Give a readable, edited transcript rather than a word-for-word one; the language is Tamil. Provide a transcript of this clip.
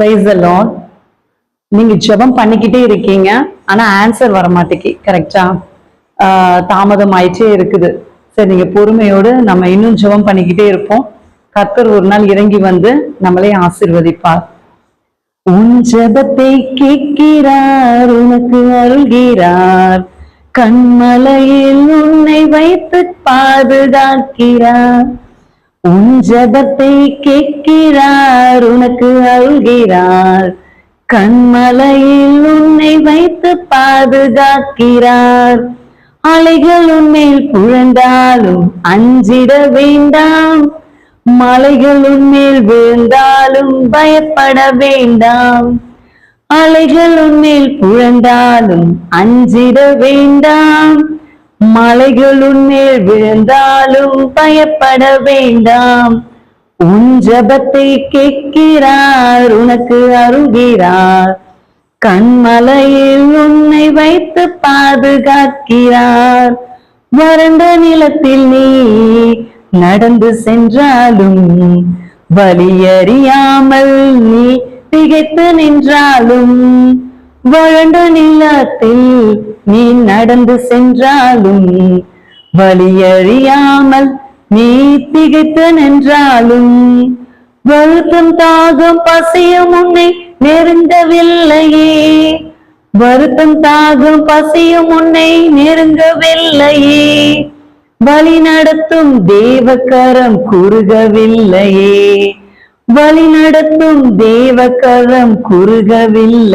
Praise the Lord. நீங்க ஜெபம் பண்ணிக்கிட்டே இருக்கீங்க, ஆனா ஆன்சர் வர மாட்டேங்கி. கரெக்டா? தாமதம் ஆயிட்டே இருக்குது. சரி, நீங்க பொறுமையோடு நம்ம இன்னும் ஜெபம் பண்ணிக்கிட்டே இருப்போம். கர்த்தர் ஒரு நாள் இறங்கி வந்து நம்மளை ஆசீர்வதிப்பார். உன் ஜெபத்தை கேட்கிறார், உனக்கு அருள்கிறார், கண்மலையில் உன்னை வைத்து பாதுகாக்கிறார். உன் ஜெபத்தை கேட்கிறார், உனக்கு அருள்கிறார், கண்மலையில் உன்னை வைத்து பாதுகாக்கிறார். அலைகள் உன்மேல் புழந்தாலும் அஞ்சிட வேண்டாம், மலைகள் உன்மேல் விழுந்தாலும் பயப்பட வேண்டாம். அலைகள் உன்மேல் புழந்தாலும் அஞ்சிட வேண்டாம், மலைகள் உன்மேல் விழுந்தாலும் பயப்பட வேண்டாம். உன் ஜெபத்தை கேட்கிறார், உனக்கு அருள்கிறார், கண்மலையில் உன்னை வைத்து பாதுகாக்கிறார். வறண்ட நிலத்தில் நீ நடந்து சென்றாலும், வலியறியாமல் நீ திகைத்து நின்றாலும், வறண்ட நிலத்தில் நீ நடந்து சென்றாலும், வலியறியாமல் நீ திகைத்து நின்றாலும், வருத்தம் தாகம் பசியும் உன்னை நெருங்கவில்லையே, வருத்தம் தாகம் பசியும் உன்னை நெருங்கவில்லையே, வழி நடத்தும் தேவக்கரம் குறுகவில்லையே, வழி நடத்தும் தேவக்கரம் குறுகவில்லை.